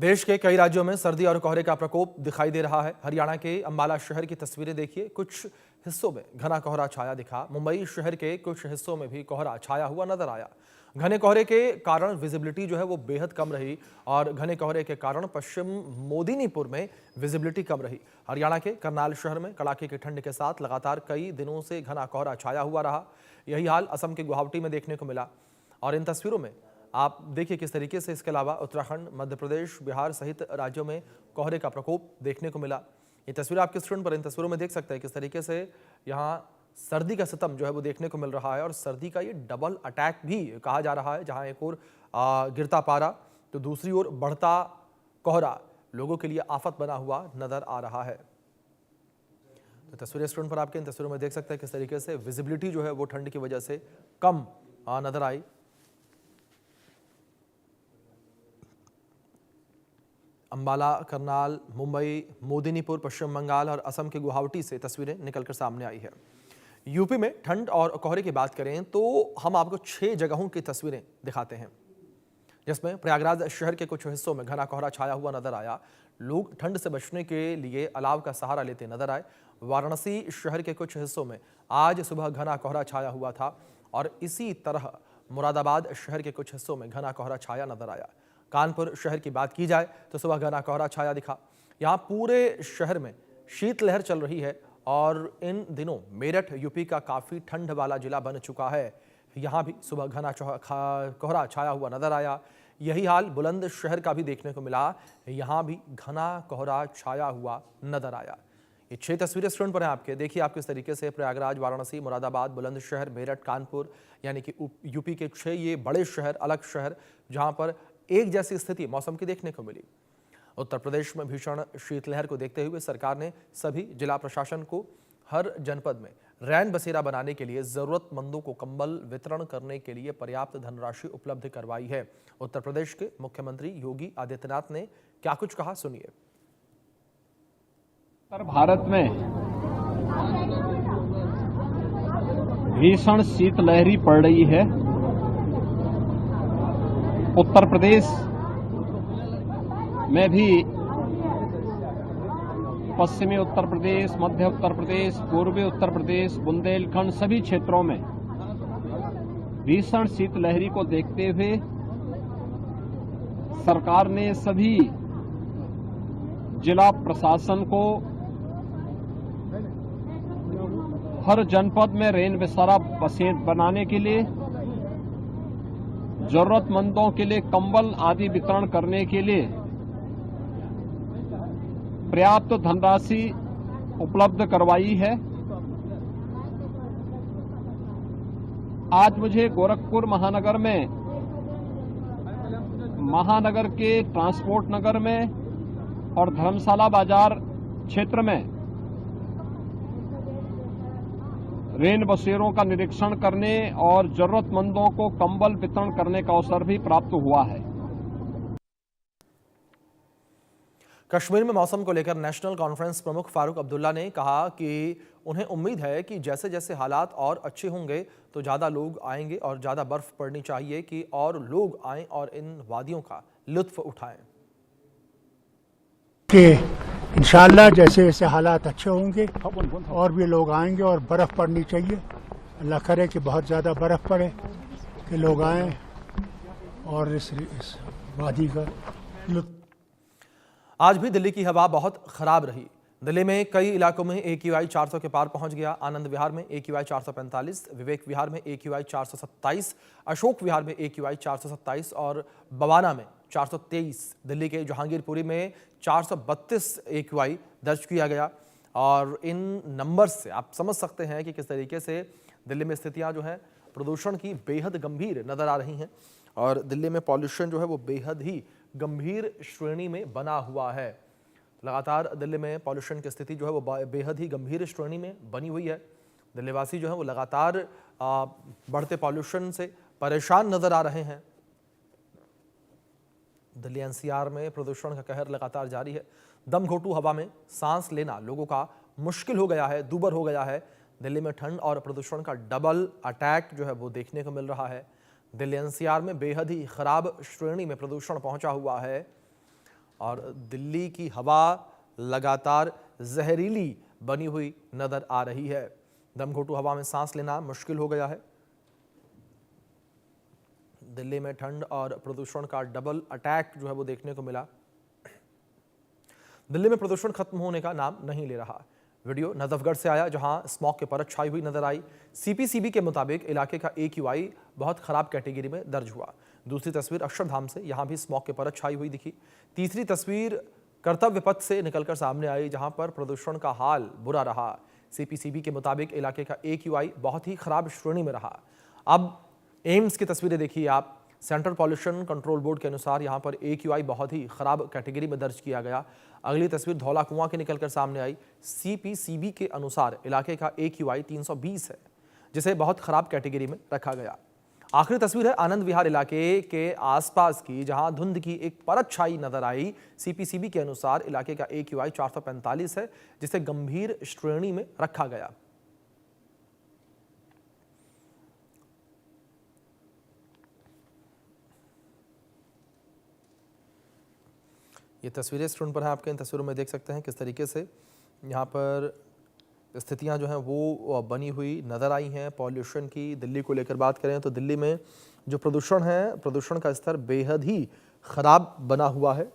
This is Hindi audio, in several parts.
देश के कई राज्यों में सर्दी और कोहरे का प्रकोप दिखाई दे रहा है। हरियाणा के अंबाला शहर की तस्वीरें देखिए। कुछ हिस्सों में घना कोहरा छाया दिखा। मुंबई शहर के कुछ हिस्सों में भी कोहरा छाया हुआ नजर आया। घने कोहरे के कारण विजिबिलिटी जो है वो बेहद कम रही और घने कोहरे के कारण पश्चिम मोदिनीपुर में विजिबिलिटी कम रही। हरियाणा के करनाल शहर में कड़ाके की ठंड के साथ लगातार कई दिनों से घना कोहरा छाया हुआ रहा। यही हाल असम के गुवाहाटी में देखने को मिला और इन तस्वीरों में आप देखिए किस तरीके से इसके अलावा उत्तराखंड, मध्य प्रदेश, बिहार सहित राज्यों में कोहरे का प्रकोप देखने को मिला। ये तस्वीर आपके स्क्रीन पर इन तस्वीरों में देख सकते हैं किस तरीके से यहाँ सर्दी का सितम जो है वो देखने को मिल रहा है और सर्दी का ये डबल अटैक भी कहा जा रहा है। जहाँ एक ओर गिरता पारा तो दूसरी ओर बढ़ता कोहरा लोगों के लिए आफत बना हुआ नजर आ रहा है। तो तस्वीरें स्क्रीन पर आपके इन तस्वीरों में देख सकते हैं किस तरीके से विजिबिलिटी जो है वो ठंड की वजह से कम नजर आई। अंबाला, करनाल, मुंबई, मोदिनीपुर, पश्चिम बंगाल और असम के गुवाहाटी से तस्वीरें निकलकर सामने आई है। यूपी में ठंड और कोहरे की बात करें तो हम आपको 6 जगहों की तस्वीरें दिखाते हैं जिसमें प्रयागराज शहर के कुछ हिस्सों में घना कोहरा छाया हुआ नजर आया। लोग ठंड से बचने के लिए अलाव का सहारा लेते नजर आए। वाराणसी शहर के कुछ हिस्सों में आज सुबह घना कोहरा छाया हुआ था और इसी तरह मुरादाबाद शहर के कुछ हिस्सों में घना कोहरा छाया नजर आया। कानपुर शहर की बात की जाए तो सुबह घना कोहरा छाया दिखा। यहाँ पूरे शहर में शीतलहर चल रही है और इन दिनों मेरठ यूपी का काफी ठंड वाला जिला बन चुका है। यहाँ भी सुबह घना कोहरा छाया हुआ नजर आया। यही हाल बुलंद शहर का भी देखने को मिला। यहाँ भी घना कोहरा छाया हुआ नजर आया। ये 6 तस्वीरें स्क्रीन पर हैं आपके। देखिए आप किस तरीके से प्रयागराज, वाराणसी, मुरादाबाद, बुलंदशहर, मेरठ, कानपुर यानी कि यूपी के 6 ये बड़े शहर, अलग शहर जहाँ पर एक जैसी स्थिति मौसम की देखने को मिली। उत्तर प्रदेश में भीषण शीतलहर को देखते हुए सरकार ने सभी जिला प्रशासन को हर जनपद में रैन बसेरा बनाने के लिए जरूरतमंदों को कंबल वितरण करने के लिए पर्याप्त धनराशि उपलब्ध करवाई है। उत्तर प्रदेश के मुख्यमंत्री योगी आदित्यनाथ ने क्या कुछ कहा, सुनिए। उत्तर भारत में भीषण शीतलहरी पड़ रही है। उत्तर प्रदेश में भी पश्चिमी उत्तर प्रदेश, मध्य उत्तर प्रदेश, पूर्वी उत्तर प्रदेश, बुंदेलखंड सभी क्षेत्रों में भीषण शीतलहरी को देखते हुए सरकार ने सभी जिला प्रशासन को हर जनपद में रेन बसेरा बनाने के लिए, जरूरतमंदों के लिए कंबल आदि वितरण करने के लिए पर्याप्त धनराशि उपलब्ध करवाई है। आज मुझे गोरखपुर महानगर के ट्रांसपोर्ट नगर में और धर्मशाला बाजार क्षेत्र में रेन बसेरों का निरीक्षण करने और जरूरतमंदों को कंबल वितरण करने का अवसर भी प्राप्त हुआ है। कश्मीर में मौसम को लेकर नेशनल कॉन्फ्रेंस प्रमुख फारूक अब्दुल्ला ने कहा कि उन्हें उम्मीद है कि जैसे जैसे हालात और अच्छे होंगे तो ज़्यादा लोग आएंगे और ज़्यादा बर्फ पड़नी चाहिए कि और लोग आएं और इन वादियों का लुत्फ उठाएं। कि इंशाअल्लाह जैसे जैसे हालात अच्छे होंगे और भी लोग आएंगे और बर्फ़ पड़नी चाहिए। अल्लाह करे कि बहुत ज़्यादा बर्फ़ पड़े कि लोग आएं और इस वादी का लुत्फ। आज भी दिल्ली की हवा बहुत खराब रही। दिल्ली में कई इलाकों में AQI 400 के पार पहुंच गया। आनंद विहार में AQI 445, विवेक विहार में AQI 427, अशोक विहार में AQI 427 और बवाना में 423। दिल्ली के जहांगीरपुरी में 432 AQI दर्ज किया गया और इन नंबर्स से आप समझ सकते हैं कि किस तरीके से दिल्ली में स्थितियां जो है प्रदूषण की बेहद गंभीर नजर आ रही हैं और दिल्ली में पॉल्यूशन जो है वो बेहद ही गंभीर श्रेणी में बना हुआ है। लगातार दिल्ली में पॉल्यूशन की स्थिति जो है वो बेहद ही गंभीर श्रेणी में बनी हुई है। दिल्लीवासी जो है वो लगातार बढ़ते पॉल्यूशन से परेशान नजर आ रहे हैं। दिल्ली NCR में प्रदूषण का कहर लगातार जारी है। दम घोटू हवा में सांस लेना लोगों का मुश्किल हो गया है, दूभर हो गया है। दिल्ली में ठंड और प्रदूषण का डबल अटैक जो है वो देखने को मिल रहा है। दिल्ली NCR में बेहद ही खराब श्रेणी में प्रदूषण पहुंचा हुआ है। और दिल्ली की हवा लगातार जहरीली बनी हुई नजर आ रही है। दमघोटू हवा में सांस लेना मुश्किल हो गया है। दिल्ली में ठंड और प्रदूषण का डबल अटैक जो है वो देखने को मिला। दिल्ली में प्रदूषण खत्म होने का नाम नहीं ले रहा। वीडियो नजफगढ़ से आया, जहां स्मॉग के परत छाई हुई नजर आई। सीपीसीबी के मुताबिक इलाके का AQI बहुत खराब कैटेगरी में दर्ज हुआ। दूसरी तस्वीर अक्षरधाम से, यहां भी स्मॉग के परत छाई हुई दिखी। तीसरी तस्वीर कर्तव्य पथ से निकलकर सामने आई, जहां पर प्रदूषण का हाल बुरा रहा। सीपीसीबी के मुताबिक इलाके का AQI बहुत ही खराब श्रेणी में रहा। अब एम्स की तस्वीरें देखिए आप। सेंट्रल पॉल्यूशन कंट्रोल बोर्ड के अनुसार यहां पर AQI बहुत ही खराब कैटेगरी में दर्ज किया गया। अगली तस्वीर धौला कुआं के निकलकर सामने आई। सीपीसीबी के अनुसार इलाके का AQI 320 है, जिसे बहुत खराब कैटेगरी में रखा गया। आखिरी तस्वीर है आनंद विहार इलाके के आसपास की, जहां धुंध की एक परत छाई नजर आई। सीपीसीबी के अनुसार इलाके का AQI 445 है, जिसे गंभीर श्रेणी में रखा गया। ये तस्वीरें स्क्रीन पर हैं आपके। इन तस्वीरों में देख सकते हैं किस तरीके से यहाँ पर स्थितियाँ जो हैं वो बनी हुई नज़र आई हैं पॉल्यूशन की। दिल्ली को लेकर बात करें तो दिल्ली में जो प्रदूषण है, प्रदूषण का स्तर बेहद ही ख़राब बना हुआ है।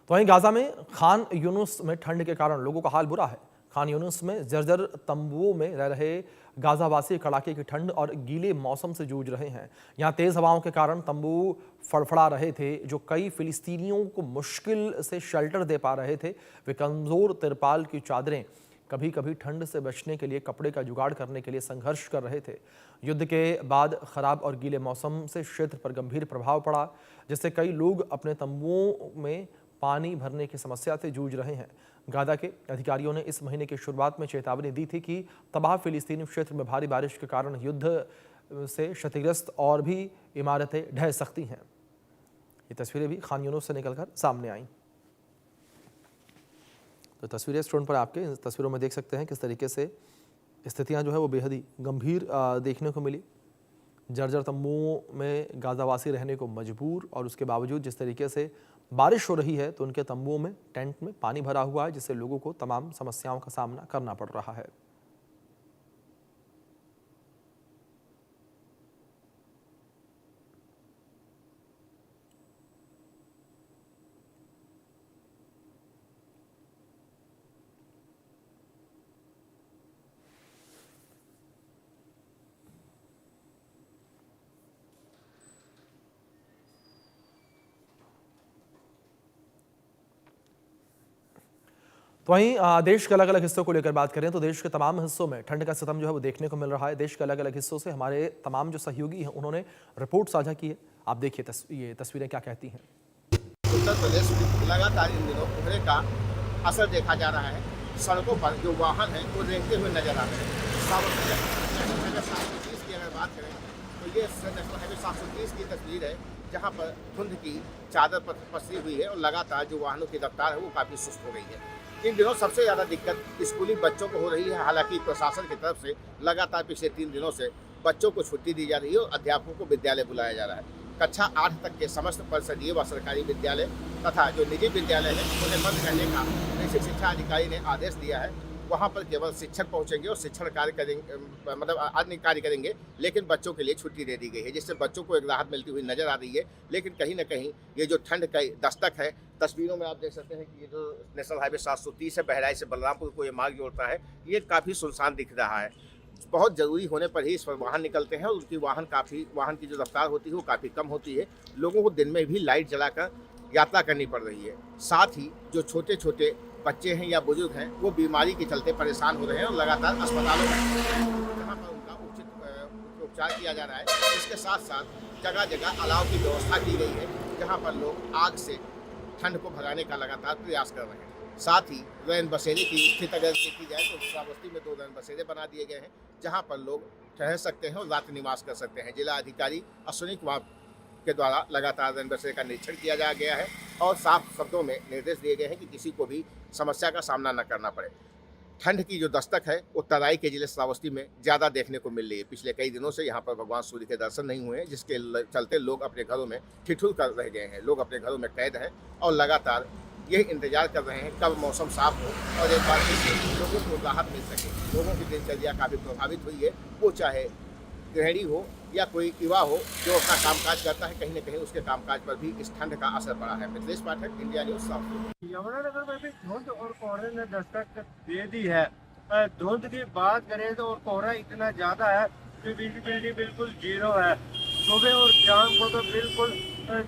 तो वहीं गाजा में खान यूनुस में ठंड के कारण लोगों का हाल बुरा है। खान यूनुस में जर्जर तंबुओं में रह रहे गाजावासी कड़ाके की ठंड और गीले मौसम से जूझ रहे हैं। यहाँ तेज हवाओं के कारण तंबू फड़फड़ा रहे थे, जो कई फिलिस्तीनियों को मुश्किल से शेल्टर दे पा रहे थे। वे कमजोर तिरपाल की चादरें, कभी कभी ठंड से बचने के लिए कपड़े का जुगाड़ करने के लिए संघर्ष कर रहे थे। युद्ध के बाद खराब और गीले मौसम से क्षेत्र पर गंभीर प्रभाव पड़ा, जिससे कई लोग अपने तंबुओं में पानी भरने की समस्या से जूझ रहे हैं। गाजा के अधिकारियों ने इस महीने की शुरुआत में चेतावनी दी थी कि तबाह फिलिस्तीनी क्षेत्र में भारी बारिश के कारण युद्ध से क्षतिग्रस्त और भी इमारतें ढह सकती हैं। ये तस्वीरें भी खान यूनुस से निकलकर सामने आईं। तो तस्वीरें स्क्रीन पर आपके इन तस्वीरों में देख सकते हैं किस तरीके से स्थितियां जो है वो बेहद ही गंभीर देखने को मिली। जर्जर तंबुओं में गाजावासी रहने को मजबूर, और उसके बावजूद जिस तरीके से बारिश हो रही है तो उनके तंबुओं में, टेंट में पानी भरा हुआ है, जिससे लोगों को तमाम समस्याओं का सामना करना पड़ रहा है। तो वहीं देश के अलग अलग हिस्सों को लेकर बात करें तो देश के तमाम हिस्सों में ठंड का सितम जो है वो देखने को मिल रहा है। देश के अलग अलग हिस्सों से हमारे तमाम जो सहयोगी हैं उन्होंने रिपोर्ट साझा की है। आप देखिए ये तस्वीरें क्या कहती हैं। उत्तर प्रदेश में लगातार इन दिनों कोहरे का असर देखा जा रहा है। सड़कों पर जो वाहन हैं वो रेंगते हुए नजर आ रहे हैं। 730 की अगर बात करें तो ये नेशनल हाईवे 730 की तस्वीर है, जहाँ पर धुंध की चादर पसरी हुई है और लगातार जो वाहनों की रफ्तार है वो काफ़ी सुस्त हो गई है। इन दिनों सबसे ज़्यादा दिक्कत स्कूली बच्चों को हो रही है। हालांकि प्रशासन की तरफ से लगातार पिछले 3 दिनों से बच्चों को छुट्टी दी जा रही है और अध्यापकों को विद्यालय बुलाया जा रहा है। कक्षा 8 तक के समस्त परिषदीय व सरकारी विद्यालय तथा जो निजी विद्यालय हैं उन्हें बंद करने का बेसिक शिक्षा अधिकारी ने आदेश दिया है। वहाँ पर केवल शिक्षक पहुँचेंगे और शिक्षण कार्य करेंगे, मतलब अन्य कार्य करेंगे, लेकिन बच्चों के लिए छुट्टी दे दी गई है, जिससे बच्चों को एक राहत मिलती हुई नजर आ रही है। लेकिन कहीं ना कहीं ये जो ठंड का दस्तक है, तस्वीरों में आप देख सकते हैं कि ये जो नेशनल हाईवे 730 है, बहराइच से बलरामपुर को ये मार्ग जोड़ता है, ये काफ़ी सुनसान दिख रहा है। बहुत ज़रूरी होने पर ही इस पर वाहन निकलते हैं और उनकी वाहन की जो रफ्तार होती है वो काफ़ी कम होती है। लोगों को दिन में भी लाइट जलाकर यात्रा करनी पड़ रही है। साथ ही जो छोटे छोटे बच्चे हैं या बुजुर्ग हैं वो बीमारी के चलते परेशान हो रहे हैं और लगातार अस्पतालों में जहाँ पर उनका उचित उपचार किया जा रहा है। इसके साथ साथ जगह जगह अलाव की व्यवस्था की गई है, जहाँ पर लोग आग से ठंड को भगाने का लगातार प्रयास कर रहे हैं। साथ ही रैन बसेरे की स्थिति अगर देखी जाए तो श्रावस्ती में 2 रैन बसेरे बना दिए गए हैं, जहाँ पर लोग ठहर सकते हैं और रात निवास कर सकते हैं। जिला अधिकारी अश्विनी कुमार के द्वारा लगातार दिन बसरे का निरीक्षण किया जा गया है और साफ शब्दों में निर्देश दिए गए हैं कि किसी को भी समस्या का सामना न करना पड़े। ठंड की जो दस्तक है वो तराई के जिले श्रावस्ती में ज़्यादा देखने को मिल रही है। पिछले कई दिनों से यहाँ पर भगवान सूर्य के दर्शन नहीं हुए हैं, जिसके चलते लोग अपने घरों में ठिठुर कर रह गए हैं। लोग अपने घरों में कैद हैं और लगातार ये इंतजार कर रहे हैं कब मौसम साफ हो और एक बार फिर लोगों को राहत मिल सके। लोगों की दिनचर्या काफ़ी प्रभावित हुई है, वो चाहे गृहिणी हो या कोई युवा हो जो अपना कामकाज करता है, कहीं न कहीं उसके कामकाज पर भी इस ठंड का असर पड़ा है। मिथिलेश पाठक, इंडिया न्यूज़, शाहपुर। यमुनानगर में भी धुंध और कोहरे ने दस्तक दे दी है। धुंध की बात करें तो और कोहरा इतना ज्यादा है कि विजिबिलिटी बिल्कुल जीरो है। सुबह और शाम को तो बिल्कुल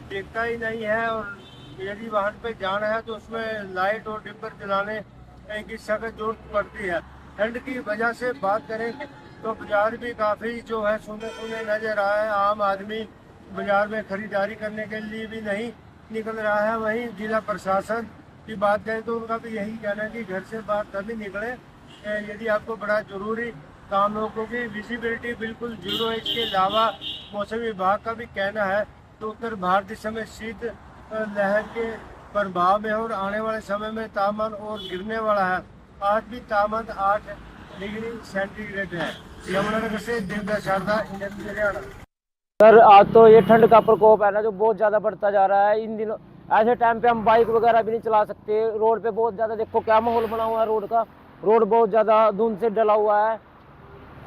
दिखता ही नहीं है और यदि वाहन पे जाना है तो उसमें लाइट और डिब्बर जलाने की सख्त जरूरत पड़ती है। ठंड की वजह से बात करें तो बाजार भी काफ़ी जो है सुने सुने नजर आए। आम आदमी बाजार में खरीदारी करने के लिए भी नहीं निकल रहा है। वहीं जिला प्रशासन की बात करें तो उनका भी यही कहना है कि घर से बाहर तभी निकले यदि आपको बड़ा जरूरी काम हो, क्योंकि विजिबिलिटी बिल्कुल जीरो है। इसके अलावा मौसम विभाग का भी कहना है तो उत्तर भारत इस समय शीत लहर के प्रभाव में और आने वाले समय में तापमान और गिरने वाला है। आज भी तापमान 8 डिग्री सेंटीग्रेड है। यमुनानगर से दिव्या शारदा, इंडियन हरियाणा। सर आज तो ये ठंड का प्रकोप है ना जो बहुत ज़्यादा बढ़ता जा रहा है। इन दिनों ऐसे टाइम पे हम बाइक वगैरह भी नहीं चला सकते। रोड पे बहुत ज़्यादा देखो क्या माहौल बना हुआ है रोड का। रोड बहुत ज़्यादा धुंध से डला हुआ है।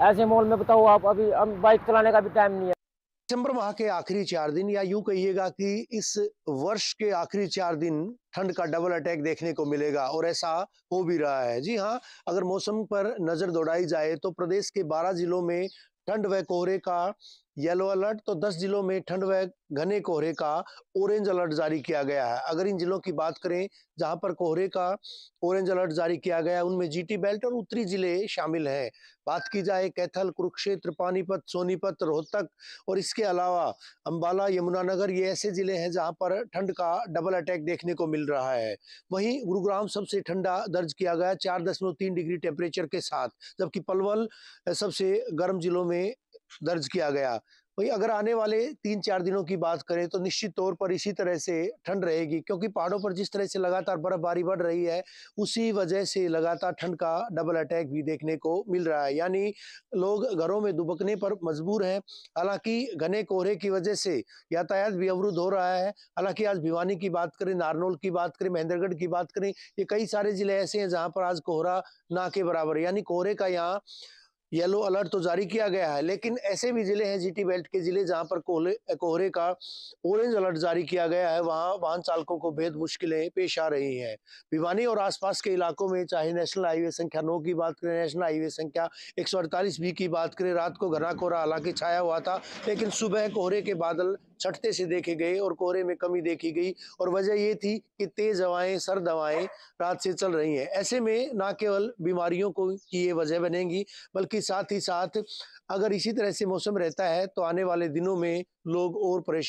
ऐसे माहौल में बताओ आप, अभी हम बाइक चलाने का भी टाइम नहीं है। दिसंबर माह के आखिरी 4 दिन या यूं कहिएगा कि इस वर्ष के आखिरी 4 दिन ठंड का डबल अटैक देखने को मिलेगा और ऐसा हो भी रहा है। जी हाँ, अगर मौसम पर नजर दौड़ाई जाए तो प्रदेश के 12 जिलों में ठंड व कोहरे का येलो अलर्ट तो 10 जिलों में ठंड व घने कोहरे का ऑरेंज अलर्ट जारी किया गया है। अगर इन जिलों की बात करें जहां पर कोहरे का ऑरेंज अलर्ट जारी किया गया है उनमें जीटी बेल्ट और उत्तरी जिले शामिल हैं। बात की जाए कैथल, कुरुक्षेत्र, पानीपत, सोनीपत, रोहतक और इसके अलावा अंबाला, यमुनानगर, ये ऐसे जिले हैं जहां पर ठंड का डबल अटैक देखने को मिल रहा है। वहीं गुरुग्राम सबसे ठंडा दर्ज किया गया 4.3 डिग्री टेम्परेचर के साथ, जबकि पलवल सबसे गर्म जिलों में दर्ज किया गया। वही अगर आने वाले 3-4 दिनों की बात करें तो निश्चित तौर पर इसी तरह से ठंड रहेगी, क्योंकि पहाड़ों पर जिस तरह से लगातार बर्फबारी बढ़ रही है उसी वजह से लगातार ठंड का डबल अटैक भी देखने को मिल रहा है। यानी लोग घरों में दुबकने पर मजबूर हैं। हालांकि घने कोहरे की वजह से यातायात भी अवरुद्ध हो रहा है। हालांकि आज भिवानी की बात करें, नारनौल की बात करें, महेंद्रगढ़ की बात करें, ये कई सारे जिले ऐसे हैं जहां पर आज कोहरा ना के बराबर है। यानी कोहरे का यहाँ येलो अलर्ट तो जारी किया गया है, लेकिन ऐसे भी जिले हैं जीटी बेल्ट के जिले जहां पर कोहरे का ऑरेंज अलर्ट जारी किया गया है। वहां वाहन चालकों को बेहद मुश्किलें पेश आ रही हैं। भिवानी और आसपास के इलाकों में चाहे नेशनल हाईवे संख्या 9 की बात करें, नेशनल हाईवे संख्या 148 बी की बात करें, रात को घना कोहरा हालांकि छाया हुआ था, लेकिन सुबह कोहरे के बादल छटते से देखे गए और कोहरे में कमी देखी गई। और वजह ये थी कि तेज हवाएं, सर्द हवाएं रात से चल रही हैं। ऐसे में न केवल बीमारियों को की ये वजह बनेगी, बल्कि साथ ही साथ अगर इसी तरह से मौसम रहता है तो आने वाले दिनों में लोग और परेशान